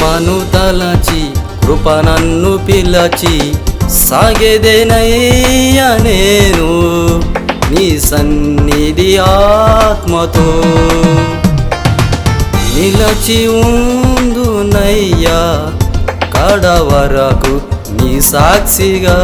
ప్రేమను తలచి కృప నన్ను పిలచి సాగేదేనయ్యా నేను నీ సన్నిధి ఆత్మతో నిలచి ఉందునయ్యా కడవరకు నీ సాక్షిగా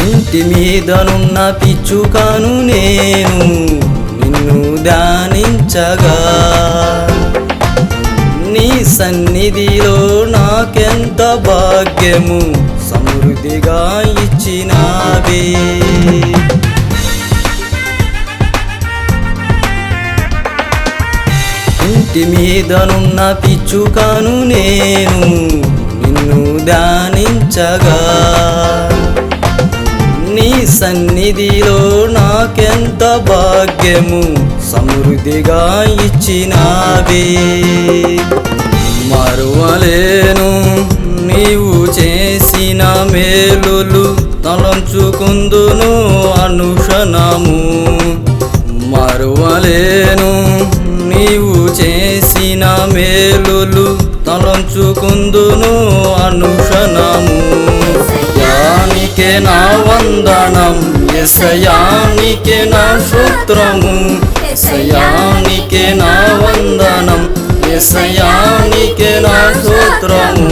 ఇంటి మీదనున్న పిచ్చుకను నేను నిన్ను ధ్యానించగా నీ సన్నిధిలో నాకెంత భాగ్యము సమృద్ధిగా ఇచ్చినావే ఇంటి మీదనున్న పిచ్చుకను నేను నిన్ను ధ్యానించగా నీ సన్నిధిలో నాకెంత భాగ్యము సమృద్ధిగా ఇచ్చినావే మరువలేను నీవు చేసిన మేలులు తలంచుకుందును అనుక్షణము మరువలేను నీవు చేసిన మేలులు తలంచుకుందును అనుక్షణము యానికే నా వందనం యేసయ్యానికే నా స్తోత్రము యేసయ్యానికే నా వందనం యేసయ్యానికే నా స్తోత్రము